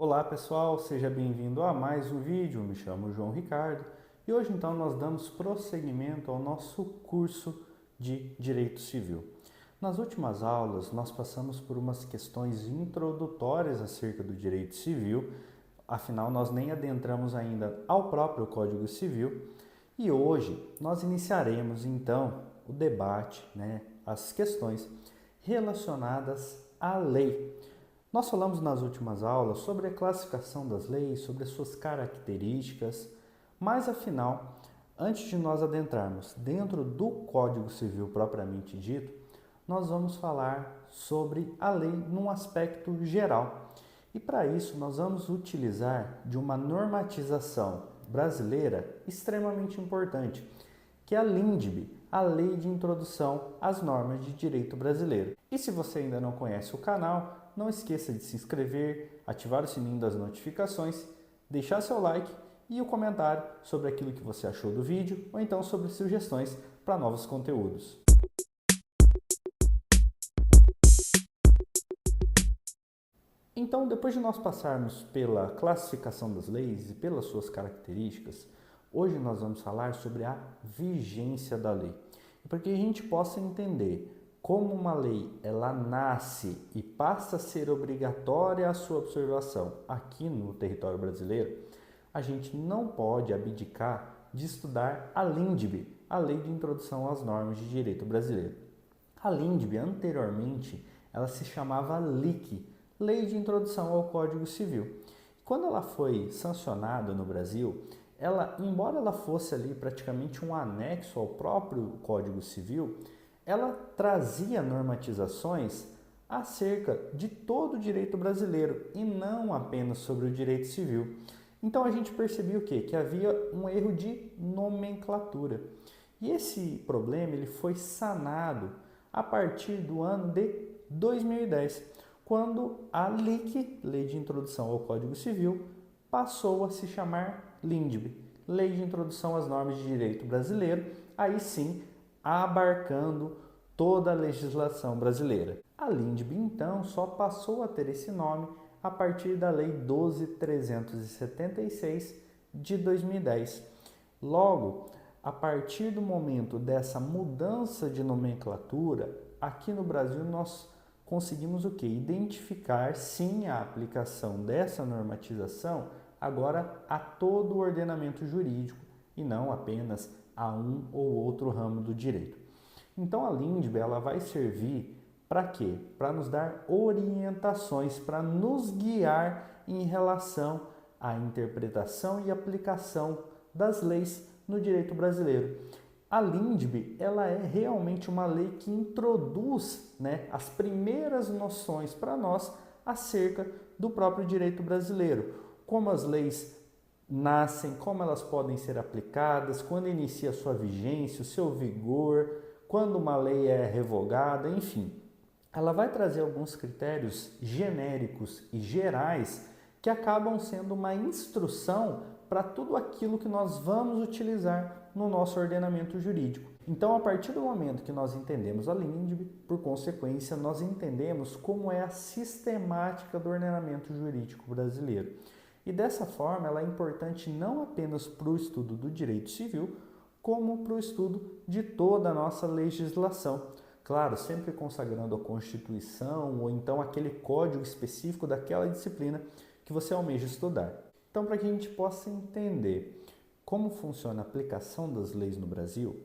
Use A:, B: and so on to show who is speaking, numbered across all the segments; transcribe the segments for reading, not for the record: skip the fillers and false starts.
A: Olá pessoal, seja bem-vindo a mais um vídeo. Me chamo João Ricardo e hoje então nós damos prosseguimento ao nosso curso de Direito Civil. Nas últimas aulas nós passamos por umas questões introdutórias acerca do direito civil, afinal nós nem adentramos ainda ao próprio Código Civil e hoje nós iniciaremos então o debate, as questões relacionadas à lei. Nós falamos nas últimas aulas sobre a classificação das leis, sobre as suas características, mas afinal, antes de nós adentrarmos dentro do Código Civil propriamente dito, nós vamos falar sobre a lei num aspecto geral. E para isso nós vamos utilizar de uma normatização brasileira extremamente importante, que é a LINDB, a Lei de Introdução às Normas de Direito Brasileiro. E se você ainda não conhece o canal, não esqueça de se inscrever, ativar o sininho das notificações, deixar seu like e o comentário sobre aquilo que você achou do vídeo ou então sobre sugestões para novos conteúdos. Então, depois de nós passarmos pela classificação das leis e pelas suas características, hoje nós vamos falar sobre a vigência da lei. E para que a gente possa entender como uma lei ela nasce e passa a ser obrigatória a sua observação aqui no território brasileiro, a gente não pode abdicar de estudar a LINDB, a Lei de Introdução às Normas de Direito Brasileiro. A LINDB, anteriormente, ela se chamava LIC, Lei de Introdução ao Código Civil. Quando ela foi sancionada no Brasil, embora ela fosse ali praticamente um anexo ao próprio Código Civil, ela trazia normatizações acerca de todo o direito brasileiro e não apenas sobre o direito civil. Então a gente percebia o quê? Que havia um erro de nomenclatura. E esse problema ele foi sanado a partir do ano de 2010, quando a LIC, Lei de Introdução ao Código Civil, passou a se chamar LINDB, Lei de Introdução às Normas de Direito Brasileiro, aí sim abarcando toda a legislação brasileira. A LINDB, então, só passou a ter esse nome a partir da Lei 12.376 de 2010. Logo, a partir do momento dessa mudança de nomenclatura, aqui no Brasil nós conseguimos o quê? Identificar sim a aplicação dessa normatização agora a todo o ordenamento jurídico e não apenas a um ou outro ramo do direito. Então a LINDB ela vai servir para quê? Para nos dar orientações, para nos guiar em relação à interpretação e aplicação das leis no direito brasileiro. A LINDB ela é realmente uma lei que introduz as primeiras noções para nós acerca do próprio direito brasileiro, como as leis nascem, como elas podem ser aplicadas, quando inicia a sua vigência, o seu vigor, quando uma lei é revogada, enfim. Ela vai trazer alguns critérios genéricos e gerais que acabam sendo uma instrução para tudo aquilo que nós vamos utilizar no nosso ordenamento jurídico. Então, a partir do momento que nós entendemos a LINDB, por consequência, nós entendemos como é a sistemática do ordenamento jurídico brasileiro. E dessa forma, ela é importante não apenas para o estudo do direito civil, como para o estudo de toda a nossa legislação. Claro, sempre consagrando a Constituição ou então aquele código específico daquela disciplina que você almeja estudar. Então, para que a gente possa entender como funciona a aplicação das leis no Brasil,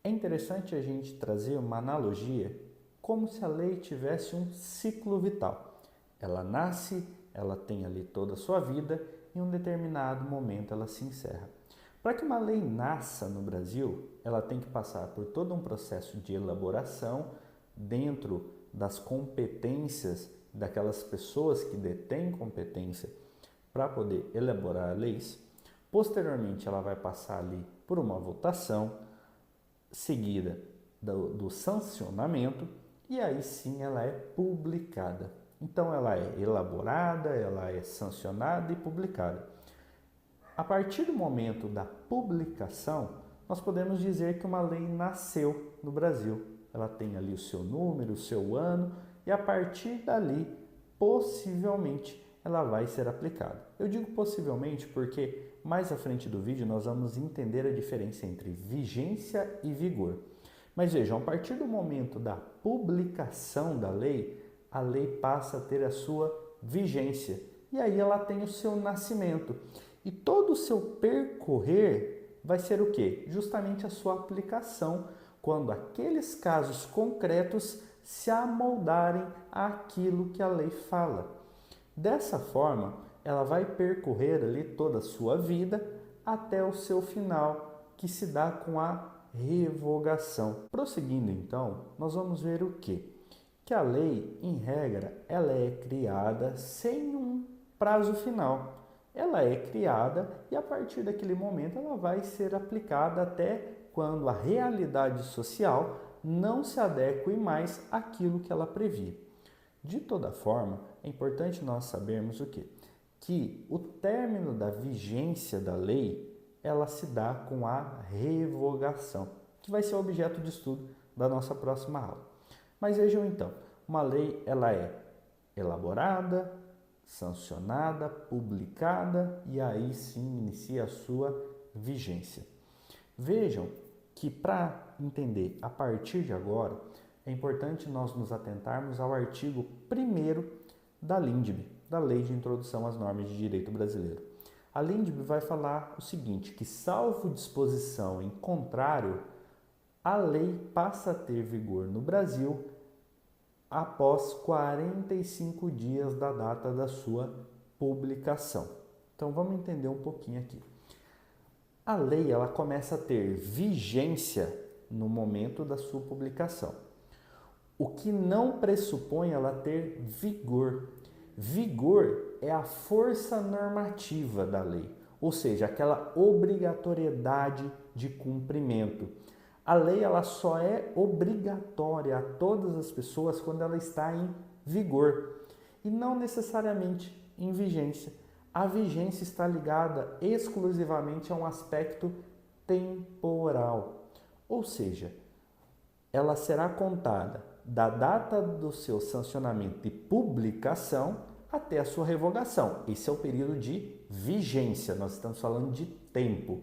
A: é interessante a gente trazer uma analogia como se a lei tivesse um ciclo vital. Ela nasce, ela tem ali toda a sua vida e em um determinado momento ela se encerra. Para que uma lei nasça no Brasil, ela tem que passar por todo um processo de elaboração dentro das competências daquelas pessoas que detêm competência para poder elaborar leis. Posteriormente, ela vai passar ali por uma votação, seguida do sancionamento, e aí sim ela é publicada. Então, ela é elaborada, ela é sancionada e publicada. A partir do momento da publicação, nós podemos dizer que uma lei nasceu no Brasil. Ela tem ali o seu número, o seu ano, e a partir dali, possivelmente, ela vai ser aplicada. Eu digo possivelmente porque mais à frente do vídeo nós vamos entender a diferença entre vigência e vigor. Mas vejam, a partir do momento da publicação da lei, a lei passa a ter a sua vigência. E aí ela tem o seu nascimento. E todo o seu percorrer vai ser o quê? Justamente a sua aplicação, quando aqueles casos concretos se amoldarem àquilo que a lei fala. Dessa forma, ela vai percorrer ali toda a sua vida até o seu final, que se dá com a revogação. Prosseguindo então, nós vamos ver o quê? Que a lei, em regra, ela é criada sem um prazo final. Ela é criada e a partir daquele momento ela vai ser aplicada até quando a realidade social não se adeque mais àquilo que ela previa. De toda forma, é importante nós sabermos o quê? Que o término da vigência da lei, ela se dá com a revogação, que vai ser objeto de estudo da nossa próxima aula. Mas vejam então, uma lei ela é elaborada, sancionada, publicada e aí sim inicia a sua vigência. Vejam que para entender a partir de agora, é importante nós nos atentarmos ao artigo 1º da LINDB, da Lei de Introdução às Normas de Direito Brasileiro. A LINDB vai falar o seguinte, que salvo disposição em contrário, a lei passa a ter vigor no Brasil após 45 dias da data da sua publicação. Então vamos entender um pouquinho aqui. A lei ela começa a ter vigência no momento da sua publicação, o que não pressupõe ela ter vigor. Vigor é a força normativa da lei, ou seja, aquela obrigatoriedade de cumprimento. A lei ela só é obrigatória a todas as pessoas quando ela está em vigor e não necessariamente em vigência. A vigência está ligada exclusivamente a um aspecto temporal, ou seja, ela será contada da data do seu sancionamento e publicação até a sua revogação. Esse é o período de vigência, nós estamos falando de tempo.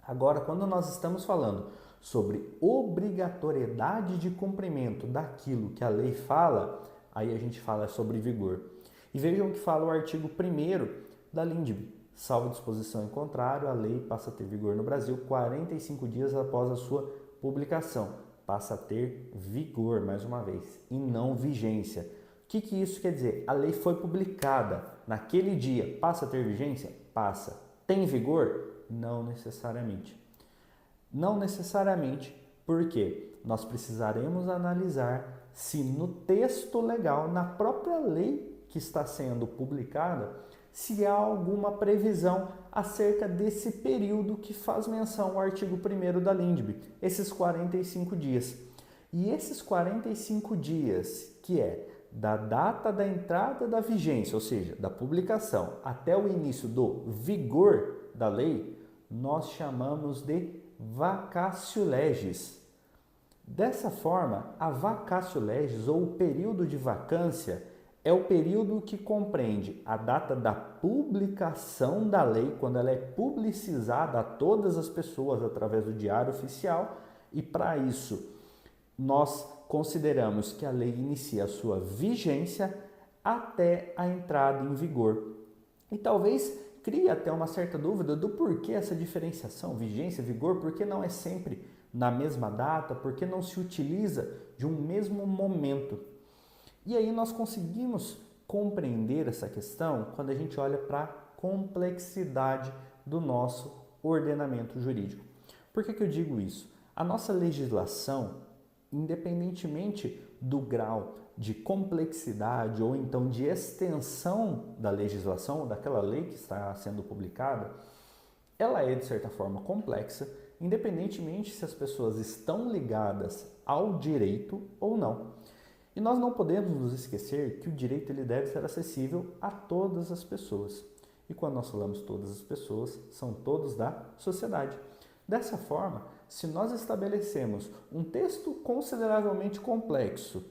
A: Agora, quando nós estamos falando sobre obrigatoriedade de cumprimento daquilo que a lei fala, aí a gente fala sobre vigor. E vejam o que fala o artigo 1º da LINDB. Salvo disposição em contrário, a lei passa a ter vigor no Brasil 45 dias após a sua publicação. Passa a ter vigor, mais uma vez, e não vigência. O que isso quer dizer? A lei foi publicada naquele dia, passa a ter vigência? Passa. Tem vigor? Não necessariamente. Não necessariamente, porque nós precisaremos analisar se no texto legal, na própria lei que está sendo publicada, se há alguma previsão acerca desse período que faz menção ao artigo 1º da LINDB, esses 45 dias. E esses 45 dias, que é da data da entrada da vigência, ou seja, da publicação, até o início do vigor da lei, nós chamamos de vacatio legis. Dessa forma, a vacatio legis, ou o período de vacância, é o período que compreende a data da publicação da lei, quando ela é publicizada a todas as pessoas através do Diário Oficial, e para isso nós consideramos que a lei inicia a sua vigência até a entrada em vigor. E talvez crie até uma certa dúvida do porquê essa diferenciação, vigência, vigor, porque não é sempre na mesma data, porque não se utiliza de um mesmo momento. E aí nós conseguimos compreender essa questão quando a gente olha para a complexidade do nosso ordenamento jurídico. Por que eu digo isso? A nossa legislação, independentemente do grau de complexidade ou então de extensão da legislação, daquela lei que está sendo publicada, ela é de certa forma complexa, independentemente se as pessoas estão ligadas ao direito ou não. E nós não podemos nos esquecer que o direito ele deve ser acessível a todas as pessoas. E quando nós falamos todas as pessoas, são todos da sociedade. Dessa forma, se nós estabelecemos um texto consideravelmente complexo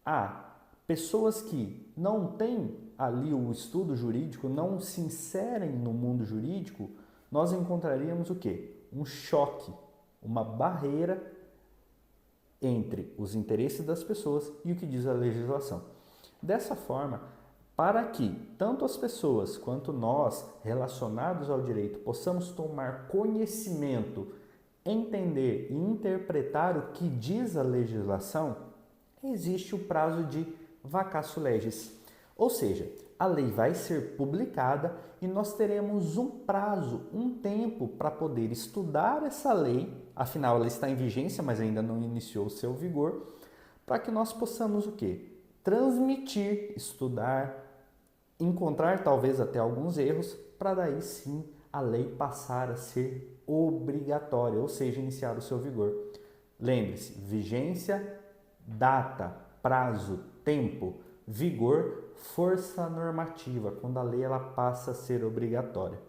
A: a pessoas que não têm ali o estudo jurídico não se inserem no mundo jurídico, nós encontraríamos o quê? Um choque, uma barreira entre os interesses das pessoas e o que diz a legislação. Dessa forma, para que tanto as pessoas quanto nós, relacionados ao direito, possamos tomar conhecimento, entender e interpretar o que diz a legislação, existe o prazo de vacatio legis. Ou seja, a lei vai ser publicada e nós teremos um prazo, um tempo para poder estudar essa lei, afinal ela está em vigência, mas ainda não iniciou o seu vigor, para que nós possamos o quê? Transmitir, estudar, encontrar talvez até alguns erros, para daí sim a lei passar a ser obrigatória, ou seja, iniciar o seu vigor. Lembre-se, vigência, data, prazo, tempo, vigor, força normativa, quando a lei ela passa a ser obrigatória.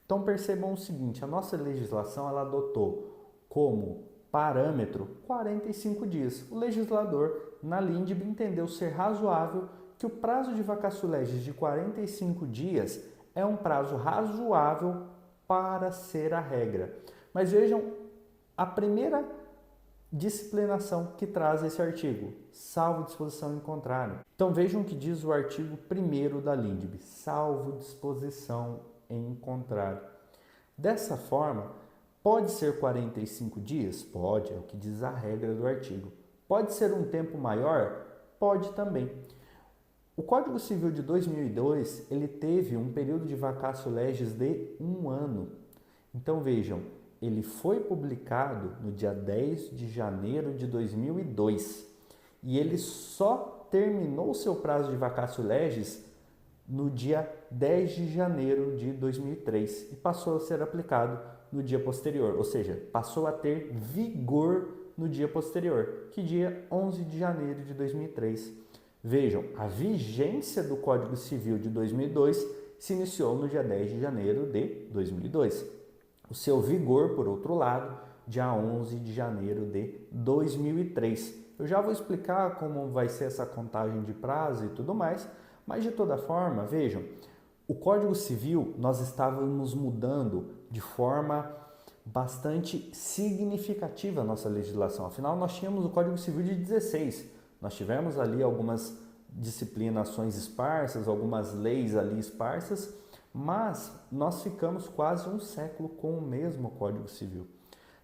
A: Então percebam o seguinte, a nossa legislação ela adotou como parâmetro 45 dias. O legislador, na LINDB, entendeu ser razoável que o prazo de vacatio legis de 45 dias é um prazo razoável para ser a regra. Mas vejam a primeira disciplinação que traz esse artigo, salvo disposição em contrário. Então vejam o que diz o artigo 1º da LINDB, salvo disposição em contrário. Dessa forma, pode ser 45 dias? Pode, é o que diz a regra do artigo. Pode ser um tempo maior? Pode também. O Código Civil de 2002, ele teve um período de vacatio legis de 1 ano. Então vejam, ele foi publicado no dia 10 de janeiro de 2002 e ele só terminou seu prazo de vacatio legis no dia 10 de janeiro de 2003 e passou a ser aplicado no dia posterior, ou seja, passou a ter vigor no dia posterior, que dia 11 de janeiro de 2003. Vejam, a vigência do Código Civil de 2002 se iniciou no dia 10 de janeiro de 2002. O seu vigor, por outro lado, dia 11 de janeiro de 2003. Eu já vou explicar como vai ser essa contagem de prazo e tudo mais, mas de toda forma, vejam, o Código Civil nós estávamos mudando de forma bastante significativa a nossa legislação. Afinal, nós tínhamos o Código Civil de 16. Nós tivemos ali algumas disciplinações esparsas, algumas leis ali esparsas, mas nós ficamos quase um século com o mesmo Código Civil.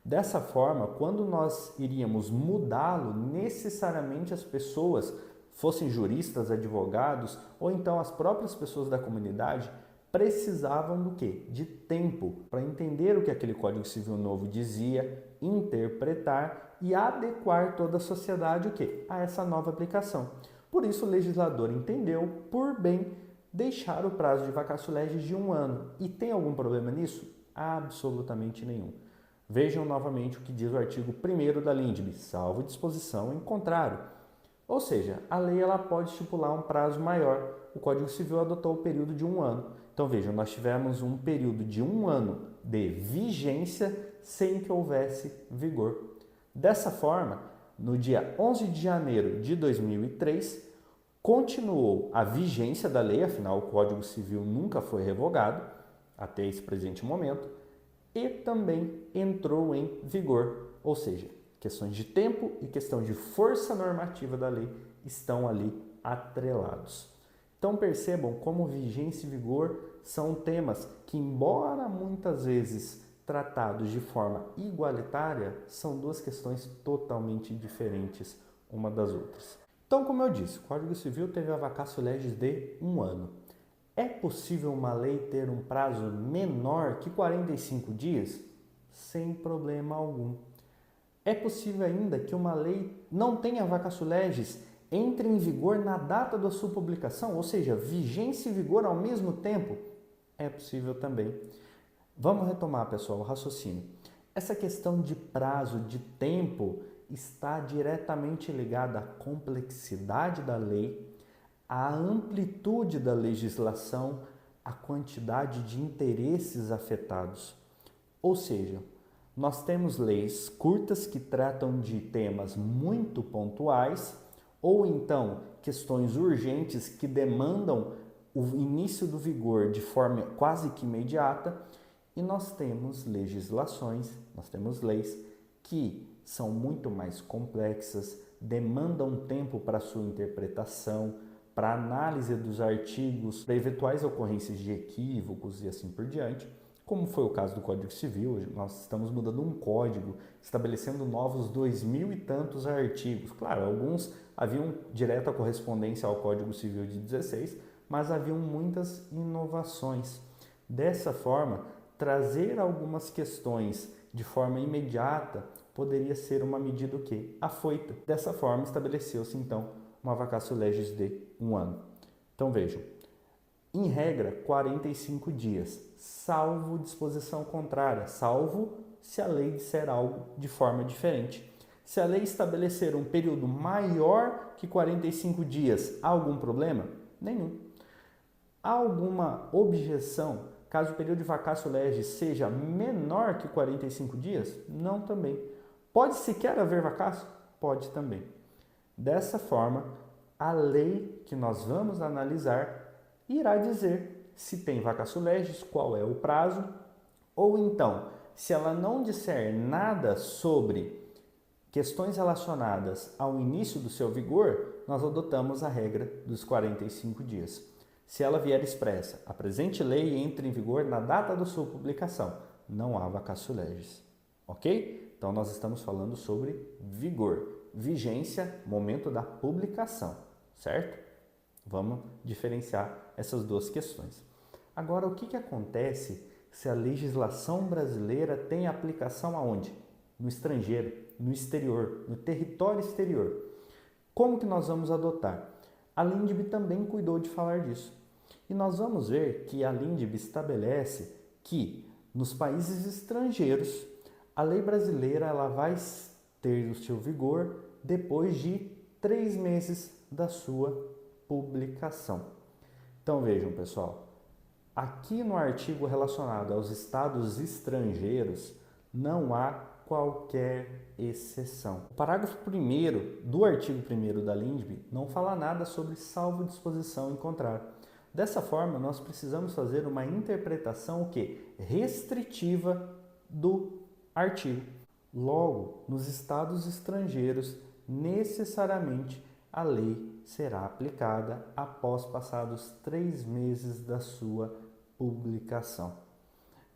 A: Dessa forma, quando nós iríamos mudá-lo, necessariamente as pessoas, fossem juristas, advogados ou então as próprias pessoas da comunidade, precisavam do quê? De tempo para entender o que aquele Código Civil novo dizia, interpretar e adequar toda a sociedade o quê? A essa nova aplicação. Por isso o legislador entendeu por bem deixar o prazo de vacatio legis de 1 ano. E tem algum problema nisso? Absolutamente nenhum. Vejam novamente o que diz o artigo 1º da LINDB, salvo disposição em contrário. Ou seja, a lei ela pode estipular um prazo maior. O Código Civil adotou o período de 1 ano. Então vejam, nós tivemos um período de 1 ano de vigência sem que houvesse vigor. Dessa forma, no dia 11 de janeiro de 2003, continuou a vigência da lei, afinal o Código Civil nunca foi revogado até esse presente momento, e também entrou em vigor, ou seja, questões de tempo e questão de força normativa da lei estão ali atrelados. Então percebam como vigência e vigor são temas que, embora muitas vezes tratados de forma igualitária, são duas questões totalmente diferentes uma das outras. Então, como eu disse, o Código Civil teve a vacatio legis de 1 ano. É possível uma lei ter um prazo menor que 45 dias? Sem problema algum. É possível ainda que uma lei não tenha vacatio legis, entre em vigor na data da sua publicação, ou seja, vigência e vigor ao mesmo tempo? É possível também. Vamos retomar, pessoal, o raciocínio. Essa questão de prazo, de tempo, está diretamente ligada à complexidade da lei, à amplitude da legislação, à quantidade de interesses afetados. Ou seja, nós temos leis curtas que tratam de temas muito pontuais ou então questões urgentes que demandam o início do vigor de forma quase que imediata, e nós temos legislações, nós temos leis que são muito mais complexas, demandam tempo para sua interpretação, para análise dos artigos, para eventuais ocorrências de equívocos e assim por diante, como foi o caso do Código Civil. Nós estamos mudando um código, estabelecendo novos 2.000 e tantos artigos. Claro, alguns haviam direta correspondência ao Código Civil de 16, mas haviam muitas inovações. Dessa forma, trazer algumas questões de forma imediata poderia ser uma medida o quê? Afoita. Dessa forma, estabeleceu-se então uma vacatio legis de 1 ano. Então vejam, em regra, 45 dias, salvo disposição contrária, salvo se a lei disser algo de forma diferente. Se a lei estabelecer um período maior que 45 dias, há algum problema? Nenhum. Há alguma objeção caso o período de vacatio legis seja menor que 45 dias? Não também. Pode sequer haver vacatio? Pode também. Dessa forma, a lei que nós vamos analisar irá dizer se tem vacatio legis, qual é o prazo, ou então, se ela não disser nada sobre questões relacionadas ao início do seu vigor, nós adotamos a regra dos 45 dias. Se ela vier expressa, a presente lei entra em vigor na data da sua publicação, não há vacatio legis, ok? Então, nós estamos falando sobre vigor, vigência, momento da publicação, certo? Vamos diferenciar essas duas questões. Agora, o que acontece se a legislação brasileira tem aplicação aonde? No estrangeiro, no exterior, no território exterior. Como que nós vamos adotar? A LINDB também cuidou de falar disso. E nós vamos ver que a LINDB estabelece que nos países estrangeiros, a lei brasileira ela vai ter o seu vigor depois de 3 meses da sua publicação. Então vejam, pessoal, aqui no artigo relacionado aos estados estrangeiros não há qualquer exceção. O parágrafo 1º do artigo 1º da LINDB não fala nada sobre salvo disposição em contrário. Dessa forma, nós precisamos fazer uma interpretação restritiva do artigo. Logo, nos estados estrangeiros, necessariamente a lei será aplicada após passados 3 meses da sua publicação.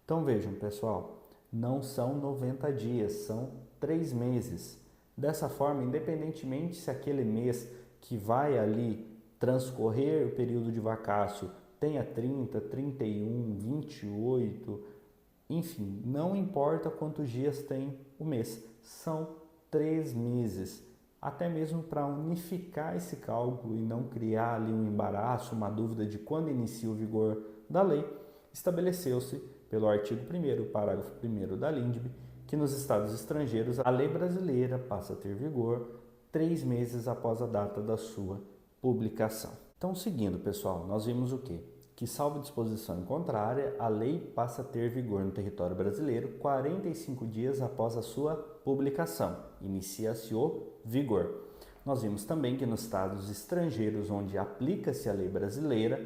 A: Então vejam, pessoal, não são 90 dias, são 3 meses. Dessa forma, independentemente se aquele mês que vai ali transcorrer o período de vacatio tenha 30, 31, 28, enfim, não importa quantos dias tem o mês, são 3 meses. Até mesmo para unificar esse cálculo e não criar ali um embaraço, uma dúvida de quando inicia o vigor da lei, estabeleceu-se pelo artigo 1º, parágrafo 1º da LINDB, que nos estados estrangeiros a lei brasileira passa a ter vigor 3 meses após a data da sua publicação. Então, seguindo, pessoal, nós vimos o quê? Que, salvo disposição em contrária, a lei passa a ter vigor no território brasileiro 45 dias após a sua publicação. Inicia-se o vigor. Nós vimos também que nos estados estrangeiros onde aplica-se a lei brasileira,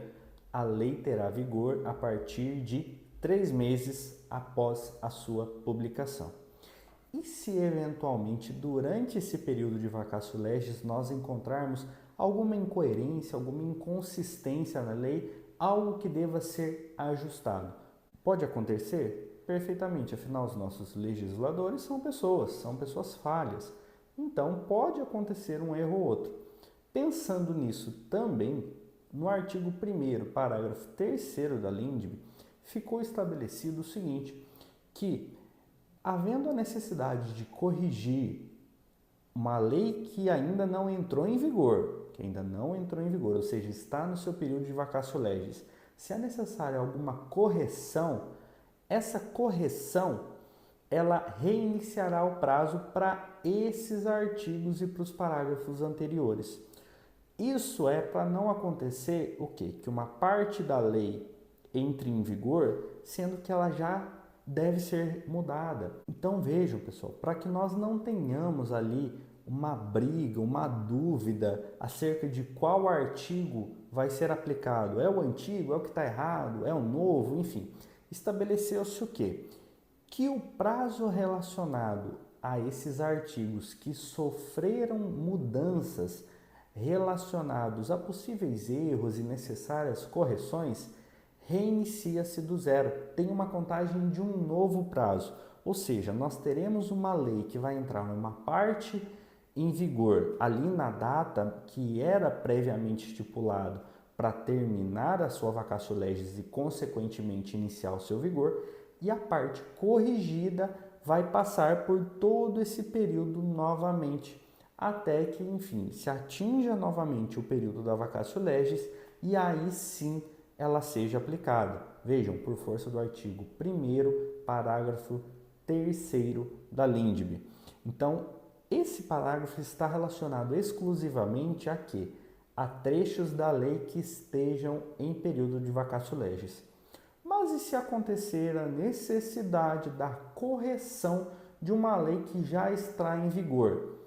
A: a lei terá vigor a partir de 3 meses após a sua publicação. E se eventualmente durante esse período de vacatio legis nós encontrarmos alguma incoerência, alguma inconsistência na lei, algo que deva ser ajustado? Pode acontecer? Perfeitamente, afinal os nossos legisladores são pessoas falhas. Então pode acontecer um erro ou outro. Pensando nisso também, no artigo 1º, parágrafo 3º da LINDB, ficou estabelecido o seguinte, que havendo a necessidade de corrigir uma lei que ainda não entrou em vigor, ou seja, está no seu período de vacatio legis, se é necessária alguma correção, essa correção ela reiniciará o prazo para esses artigos e para os parágrafos anteriores. Isso é para não acontecer o quê? Que uma parte da lei entre em vigor, sendo que ela já deve ser mudada. Então vejam, pessoal, para que nós não tenhamos ali uma briga, uma dúvida acerca de qual artigo vai ser aplicado? É o antigo? É o que está errado? É o novo? Enfim, estabeleceu-se o quê? Que o prazo relacionado a esses artigos que sofreram mudanças relacionados a possíveis erros e necessárias correções, reinicia-se do zero, tem uma contagem de um novo prazo. Ou seja, nós teremos uma lei que vai entrar numa parte em vigor ali na data que era previamente estipulado para terminar a sua vacatio legis e, consequentemente, iniciar o seu vigor, e a parte corrigida vai passar por todo esse período novamente, até que, enfim, se atinja novamente o período da vacatio legis e aí sim ela seja aplicada. Vejam, por força do artigo 1º, parágrafo 3º da LINDB. Então, esse parágrafo está relacionado exclusivamente a quê? A trechos da lei que estejam em período de vacatio legis. Mas e se acontecer a necessidade da correção de uma lei que já está em vigor?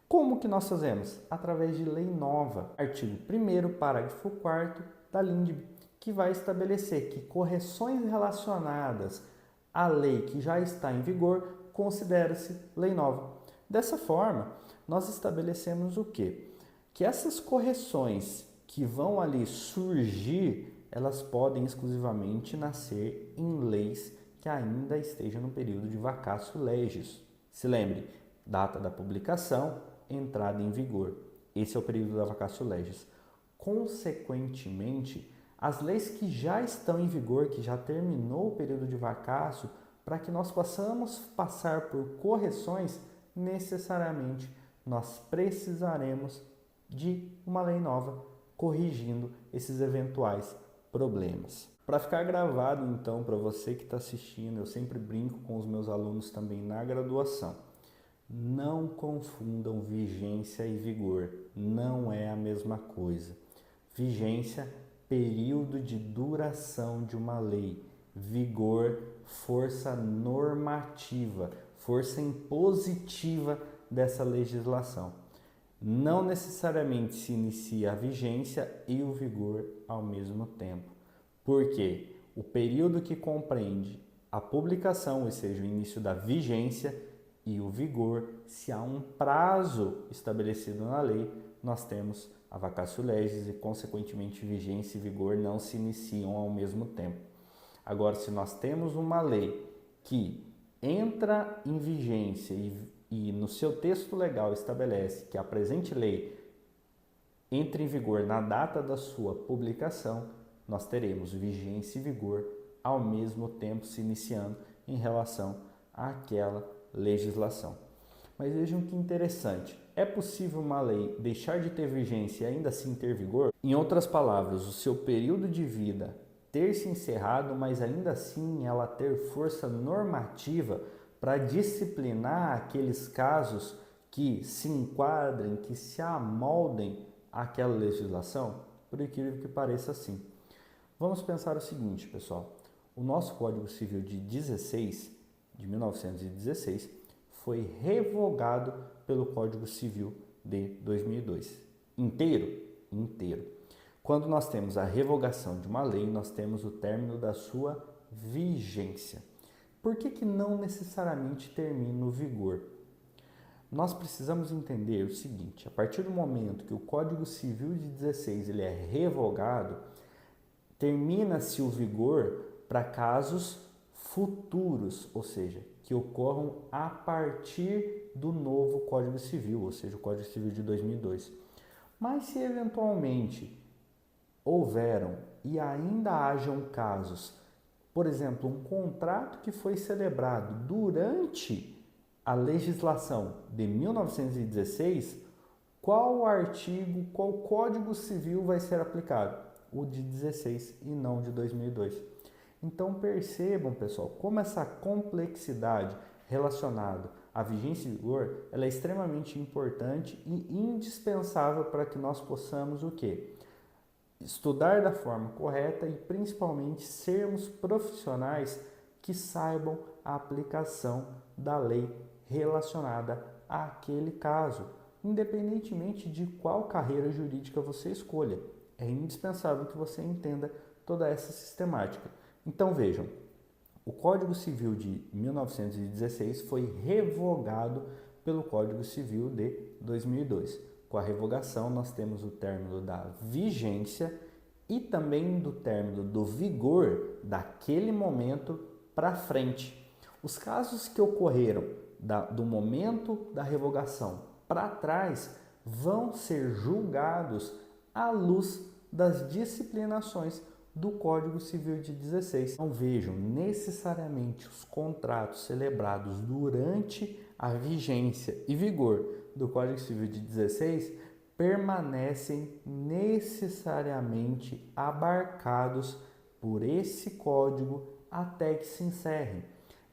A: Como que nós fazemos? Através de lei nova, artigo 1º, parágrafo 4º da LINDB, que vai estabelecer que correções relacionadas à lei que já está em vigor considera-se lei nova. Dessa forma, nós estabelecemos o quê? Que essas correções que vão ali surgir, elas podem exclusivamente nascer em leis que ainda estejam no período de vacatio legis. Se lembre, data da publicação, entrada em vigor. Esse é o período da vacatio legis. Consequentemente, as leis que já estão em vigor, que já terminou o período de vacatio, para que nós possamos passar por correções, necessariamente nós precisaremos de uma lei nova corrigindo esses eventuais problemas. Para ficar gravado, então, para você que está assistindo, eu sempre brinco com os meus alunos também na graduação. Não confundam vigência e vigor, não é a mesma coisa. Vigência, período de duração de uma lei. Vigor, força normativa, força impositiva dessa legislação. Não necessariamente se inicia a vigência e o vigor ao mesmo tempo. Por quê? O período que compreende a publicação, ou seja, o início da vigência, e o vigor, se há um prazo estabelecido na lei, nós temos a vacatio legis e, consequentemente, vigência e vigor não se iniciam ao mesmo tempo. Agora, se nós temos uma lei que entra em vigência e no seu texto legal estabelece que a presente lei entre em vigor na data da sua publicação, nós teremos vigência e vigor ao mesmo tempo se iniciando em relação àquela legislação. Mas vejam que interessante, é possível uma lei deixar de ter vigência e ainda assim ter vigor? Em outras palavras, o seu período de vida ter se encerrado, mas ainda assim ela ter força normativa para disciplinar aqueles casos que se enquadrem, que se amoldem àquela legislação? Por incrível que pareça, sim. Vamos pensar o seguinte, pessoal. O nosso Código Civil de 1916, foi revogado pelo Código Civil de 2002. Inteiro? Inteiro. Quando nós temos a revogação de uma lei, nós temos o término da sua vigência. Por que não necessariamente termina o vigor? Nós precisamos entender o seguinte, a partir do momento que o Código Civil de 16 ele é revogado, termina-se o vigor para casos futuros, ou seja, que ocorram a partir do novo Código Civil, ou seja, o Código Civil de 2002. Mas se eventualmente houveram e ainda hajam casos, por exemplo, um contrato que foi celebrado durante a legislação de 1916, qual artigo, qual Código Civil vai ser aplicado? O de 16 e não de 2002. Então percebam, pessoal, como essa complexidade relacionada à vigência e vigor, ela é extremamente importante e indispensável para que nós possamos o quê? Estudar da forma correta e principalmente sermos profissionais que saibam a aplicação da lei relacionada àquele caso, independentemente de qual carreira jurídica você escolha. é indispensável que você entenda toda essa sistemática. Então vejam, o Código Civil de 1916 foi revogado pelo Código Civil de 2002. Com a revogação, nós temos o término da vigência e também do término do vigor daquele momento para frente. Os casos que ocorreram do momento da revogação para trás vão ser julgados à luz das disciplinações do Código Civil de 16. Então vejam, necessariamente os contratos celebrados durante a vigência e vigor do Código Civil de 16 permanecem necessariamente abarcados por esse código até que se encerrem.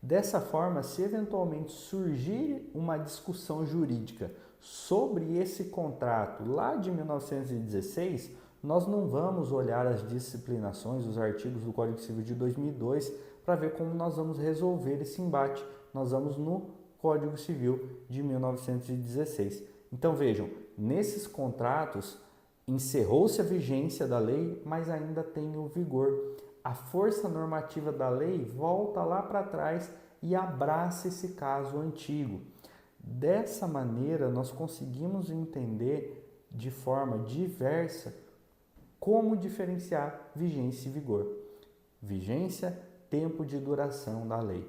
A: Dessa forma, se eventualmente surgir uma discussão jurídica sobre esse contrato lá de 1916, nós não vamos olhar as disciplinações, os artigos do Código Civil de 2002 para ver como nós vamos resolver esse embate. Nós vamos no Código Civil de 1916. Então vejam, nesses contratos encerrou-se a vigência da lei, mas ainda tem o vigor. A força normativa da lei volta lá para trás e abraça esse caso antigo. Dessa maneira, nós conseguimos entender de forma diversa como diferenciar vigência e vigor. Vigência, tempo de duração da lei.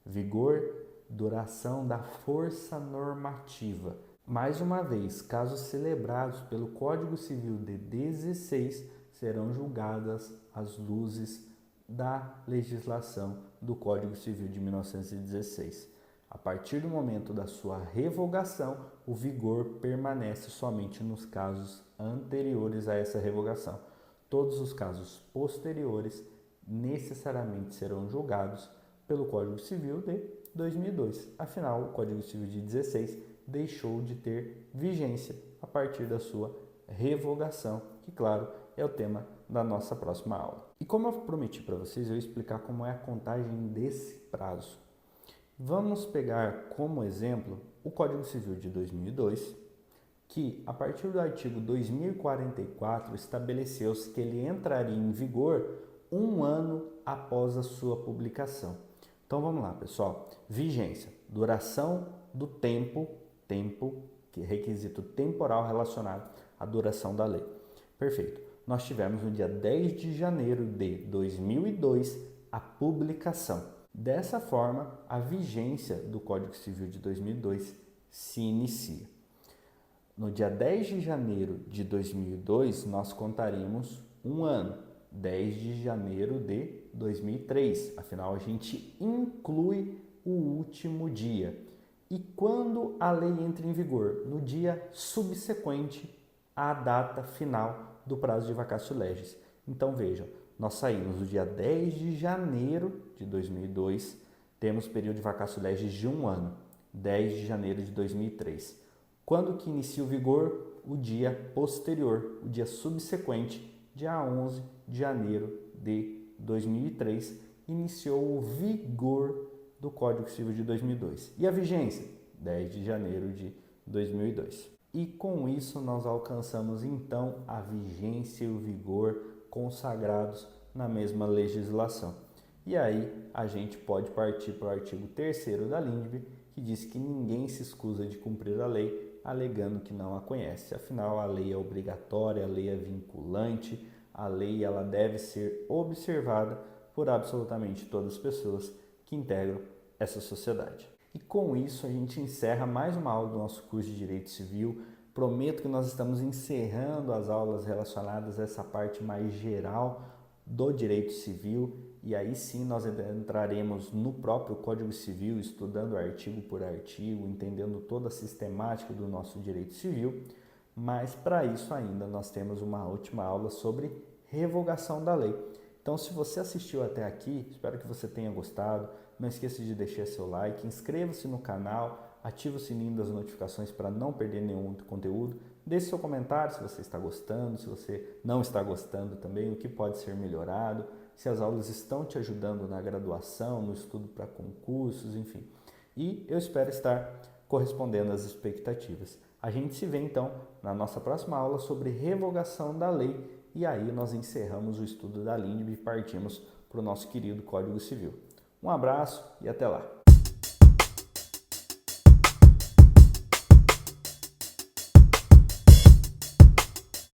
A: Vigor, duração da força normativa. Mais uma vez, casos celebrados pelo Código Civil de 16 serão julgadas às luzes da legislação do Código Civil de 1916. A partir do momento da sua revogação, o vigor permanece somente nos casos anteriores a essa revogação. Todos os casos posteriores necessariamente serão julgados pelo Código Civil de 2002. Afinal, o Código Civil de 16 deixou de ter vigência a partir da sua revogação, que, claro, é o tema da nossa próxima aula. E como eu prometi para vocês, eu vou explicar como é a contagem desse prazo. Vamos pegar como exemplo o Código Civil de 2002, que a partir do artigo 2044 estabeleceu-se que ele entraria em vigor 1 ano após a sua publicação. Então vamos lá, pessoal. Vigência, duração do tempo, que é requisito temporal relacionado à duração da lei. Perfeito. Nós tivemos no dia 10 de janeiro de 2002 a publicação. Dessa forma, a vigência do Código Civil de 2002 se inicia. No dia 10 de janeiro de 2002, nós contaríamos 1 ano, 10 de janeiro de 2003. Afinal, a gente inclui o último dia. E quando a lei entra em vigor? No dia subsequente à data final do prazo de vacatio legis. Então, vejam, nós saímos do dia 10 de janeiro de 2002, temos período de vacatio legis de 1 ano, 10 de janeiro de 2003. Quando que inicia o vigor? O dia posterior, o dia subsequente, dia 11 de janeiro de 2003, iniciou o vigor do Código Civil de 2002. E a vigência? 10 de janeiro de 2002. E com isso nós alcançamos então a vigência e o vigor consagrados na mesma legislação. E aí a gente pode partir para o artigo 3º da LINDB, que diz que ninguém se escusa de cumprir a lei, alegando que não a conhece. Afinal, a lei é obrigatória, a lei é vinculante, a lei ela deve ser observada por absolutamente todas as pessoas que integram essa sociedade. E com isso a gente encerra mais uma aula do nosso curso de Direito Civil. Prometo que nós estamos encerrando as aulas relacionadas a essa parte mais geral do Direito Civil e aí sim nós entraremos no próprio Código Civil, estudando artigo por artigo, entendendo toda a sistemática do nosso Direito Civil, mas para isso ainda nós temos uma última aula sobre revogação da lei. Então, se você assistiu até aqui, espero que você tenha gostado. Não esqueça de deixar seu like, inscreva-se no canal, ative o sininho das notificações para não perder nenhum conteúdo. Deixe seu comentário se você está gostando, se você não está gostando também, o que pode ser melhorado, se as aulas estão te ajudando na graduação, no estudo para concursos, enfim. E eu espero estar correspondendo às expectativas. A gente se vê então na nossa próxima aula sobre revogação da lei e aí nós encerramos o estudo da LINDB e partimos para o nosso querido Código Civil. Um abraço e até lá!